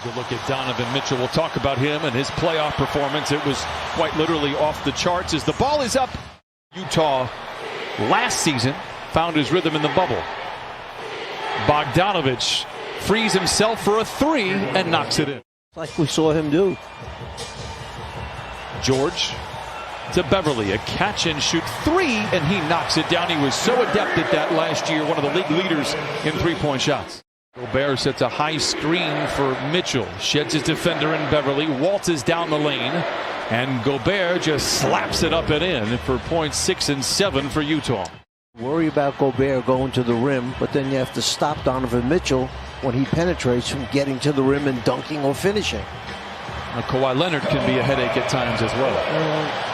Good look at Donovan Mitchell. We'll talk about him and his playoff performance. It was quite literally off the charts as the ball is up. Utah last season found his rhythm in the bubble. Bogdanovich frees himself for a three and knocks it in. Like we saw him do. George to Beverly, a catch and shoot three, and he knocks it down. He was so adept at that last year, one of the league leaders in three-point shots. Gobert sets a high screen for Mitchell, sheds his defender in Beverly, waltzes down the lane, and Gobert just slaps it up and in for points 6 and 7 for Utah. Worry about Gobert going to the rim, but then you have to stop Donovan Mitchell when he penetrates from getting to the rim and dunking or finishing. Now, Kawhi Leonard can be a headache at times as well.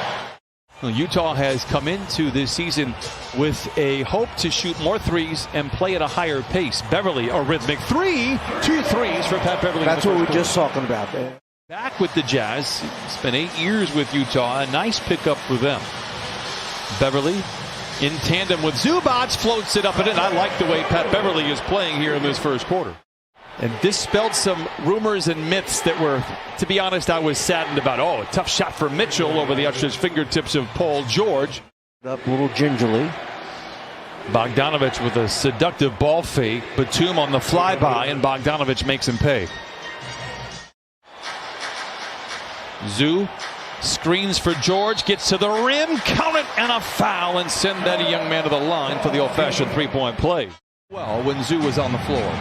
Utah has come into this season with a hope to shoot more threes and play at a higher pace. Beverly, a rhythmic three, 2 threes for Pat Beverly. That's what we're just talking about there. Back with the Jazz, spent 8 years with Utah, a nice pickup for them. Beverly in tandem with Zubac floats it up and in. I like the way Pat Beverly is playing here in this first quarter. And dispelled some rumors and myths that were, to be honest, I was saddened about. Oh, a tough shot for Mitchell over the outstretched fingertips of Paul George. Up a little gingerly. Bogdanovich with a seductive ball fake. Batum on the flyby, and Bogdanovich makes him pay. Zoo screens for George, gets to the rim, count it, and a foul, and send that young man to the line for the old-fashioned three-point play. Well, when Zoo was on the floor.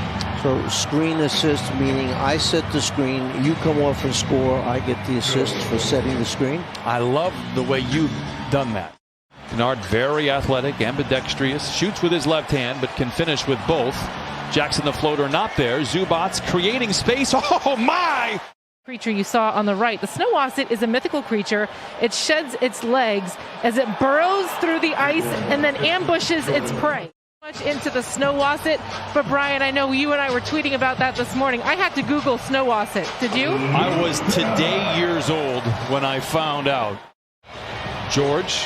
So screen assist, meaning I set the screen, you come off and score, I get the assist for setting the screen. I love the way you've done that. Kennard, very athletic, ambidextrous, shoots with his left hand, but can finish with both. Jackson the floater not there. Zubac creating space. Oh my! Creature you saw on the right. The snow wasset is a mythical creature. It sheds its legs as it burrows through the ice and then ambushes its prey. Much into the snow wasset, but Brian, I know you and I were tweeting about that this morning. I had to Google snow wasset. Did you? I was today years old when I found out. George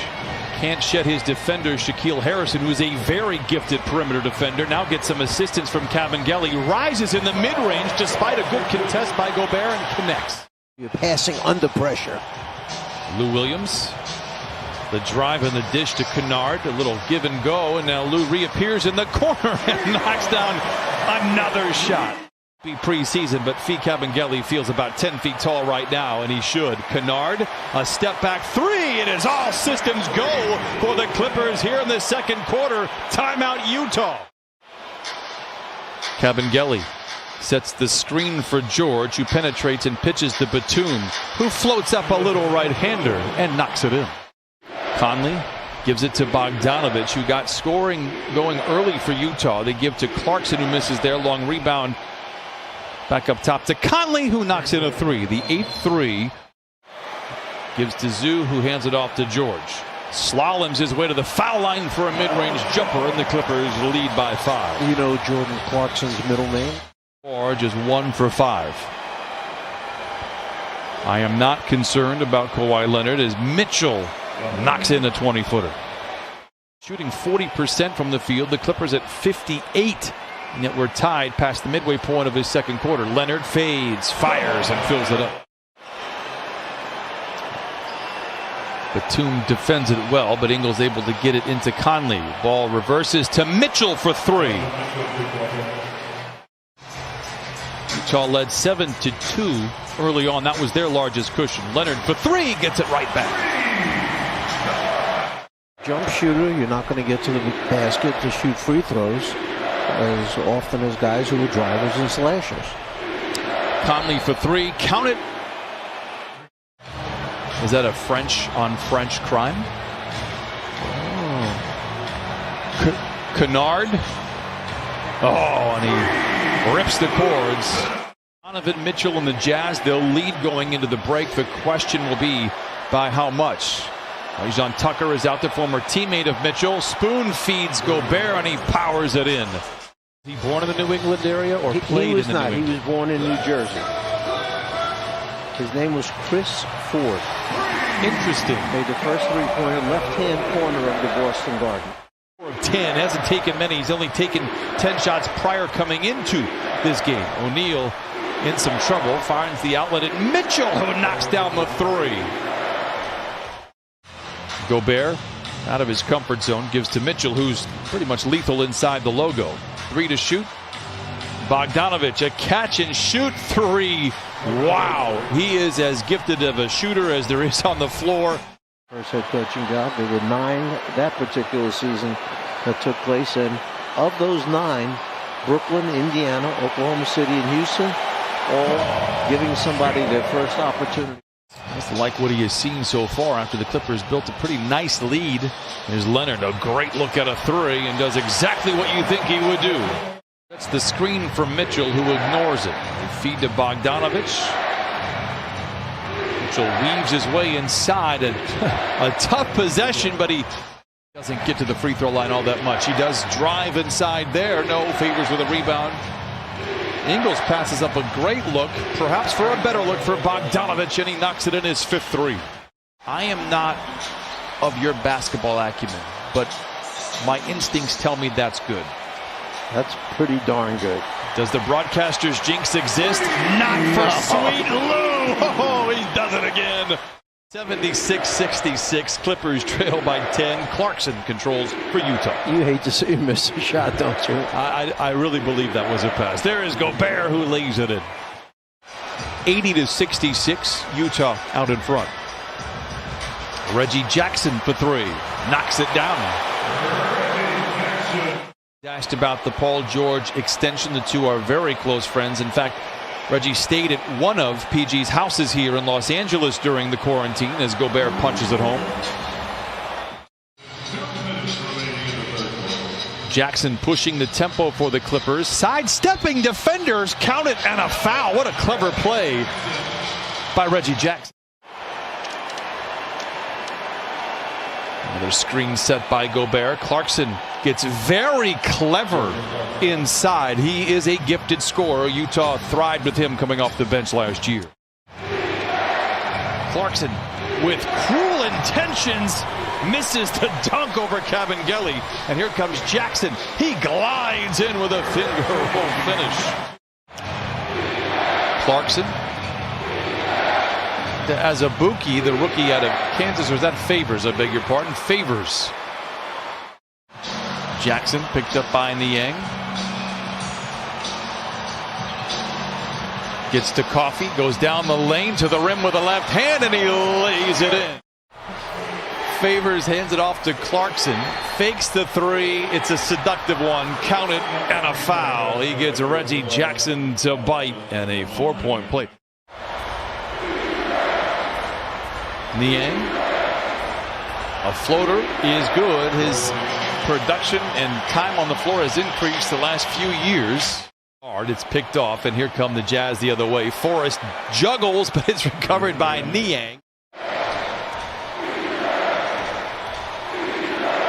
can't shed his defender, Shaquille Harrison, who's a very gifted perimeter defender. Now gets some assistance from Kabengele. Rises in the mid-range despite a good contest by Gobert and connects. You're passing under pressure. Lou Williams. The drive and the dish to Kennard, a little give and go, and now Lou reappears in the corner and knocks down another shot. Be preseason, but Fee Kabengele feels about 10 feet tall right now, and he should. Kennard, a step back three. It is all systems go for the Clippers here in the second quarter. Timeout Utah. Kabengele sets the screen for George, who penetrates and pitches to Batum, who floats up a little right-hander and knocks it in. Conley gives it to Bogdanovich, who got scoring going early for Utah. They give to Clarkson, who misses their long rebound. Back up top to Conley, who knocks in a three. The 8th gives to Zoo, who hands it off to George. Slaloms his way to the foul line for a mid-range jumper, and the Clippers lead by 5. You know Jordan Clarkson's middle name? Or just 1 for 5. I am not concerned about Kawhi Leonard as Mitchell knocks in a 20-footer. Shooting 40% from the field. The Clippers at 58. And yet we're tied past the midway point of his second quarter. Leonard fades, fires, and fills it up. Batum defends it well, but Ingles able to get it into Conley. Ball reverses to Mitchell for 3. Utah led 7-2 early on. That was their largest cushion. Leonard for 3 gets it right back. Jump shooter, you're not going to get to the basket to shoot free throws as often as guys who are drivers and slashers. Conley for 3, count it. Is that a French on French crime? Oh. Kennard. Oh, and he rips the cords. Donovan Mitchell and the Jazz, they'll lead going into the break. The question will be by how much. John Tucker is out, the former teammate of Mitchell. Spoon feeds Gobert, and he powers it in. Was he born in the New England area or played in the New England? He was born in New Jersey. His name was Chris Ford. Interesting. Made the first three-pointer, left-hand corner of the Boston Garden. 10, hasn't taken many. He's only taken 10 shots prior coming into this game. O'Neal in some trouble. Finds the outlet at Mitchell, who knocks down the three. Gobert, out of his comfort zone, gives to Mitchell, who's pretty much lethal inside the logo. 3 to shoot. Bogdanovich, a catch and shoot three. Wow, he is as gifted of a shooter as there is on the floor. First head coaching job. There were 9 that particular season that took place, and of those 9, Brooklyn, Indiana, Oklahoma City, and Houston, all giving somebody their first opportunity. Just like what he has seen so far after the Clippers built a pretty nice lead. There's Leonard, a great look at a three, and does exactly what you think he would do. That's the screen from Mitchell, who ignores it. They feed to Bogdanovich. Mitchell weaves his way inside. A tough possession, but he doesn't get to the free throw line all that much. He does drive inside there. No, Favors with a rebound. Ingles passes up a great look, perhaps for a better look for Bogdanovich, and he knocks it in his 5th three. I am not of your basketball acumen, but my instincts tell me that's good. That's pretty darn good. Does the broadcaster's jinx exist? Not for Sweet Lou! Oh, he does it again. 76-66. Clippers trail by 10. Clarkson controls for Utah. You hate to see him miss a shot, don't you? I really believe that was a pass. There is Gobert, who lays it in. 80-66. Utah out in front. Reggie Jackson for 3. Knocks it down. Asked about the Paul George extension. The two are very close friends. In fact, Reggie stayed at one of PG's houses here in Los Angeles during the quarantine as Gobert punches it home. Jackson pushing the tempo for the Clippers. Sidestepping defenders. Count it, and a foul. What a clever play by Reggie Jackson. Another screen set by Gobert. Clarkson gets very clever inside. He is a gifted scorer. Utah thrived with him coming off the bench last year. Clarkson, with cruel intentions, misses the dunk over Cavangeli. And here comes Jackson. He glides in with a finger roll finish. Clarkson. As a Buki, the rookie out of Kansas, or is that Favors? I beg your pardon. Favors. Jackson picked up by Niang. Gets to Coffey, goes down the lane to the rim with a left hand, and he lays it in. Favors hands it off to Clarkson. Fakes the three. It's a seductive one. Count it, and a foul. He gets Reggie Jackson to bite, and a 4-point play. Niang, a floater is good. His production and time on the floor has increased the last few years. Hard, it's picked off, and here come the Jazz the other way. Forrest juggles, but it's recovered by Niang.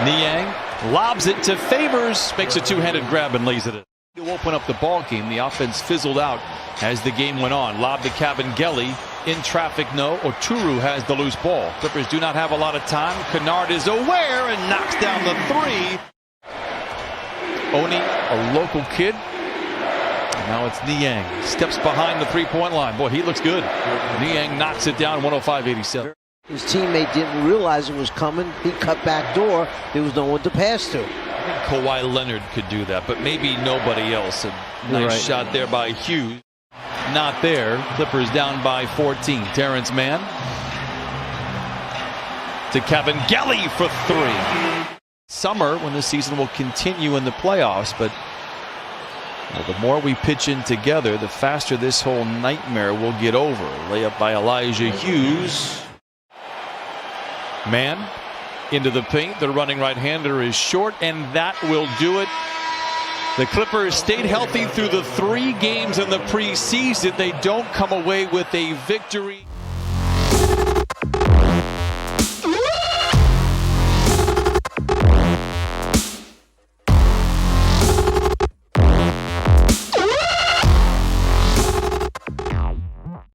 Niang lobs it to Favors, makes a two-handed grab and lays it in. To open up the ball game, the offense fizzled out as the game went on. Lob to Cavangeli. In traffic, no. Oturu has the loose ball. Clippers do not have a lot of time. Kennard is aware and knocks down the three. Oni, a local kid. And now it's Niang. Steps behind the three-point line. Boy, he looks good. Niang knocks it down 105-87. His teammate didn't realize it was coming. He cut back door. There was no one to pass to. I think Kawhi Leonard could do that, but maybe nobody else. A nice shot there by Hughes. Not there. Clippers down by 14. Terrence Mann to Cavangeli for 3. Summer, when the season will continue in the playoffs, but the more we pitch in together, the faster this whole nightmare will get over. Layup by Elijah Hughes. Mann into the paint. The running right-hander is short, and that will do it. The Clippers stayed healthy through the 3 games in the preseason. They don't come away with a victory.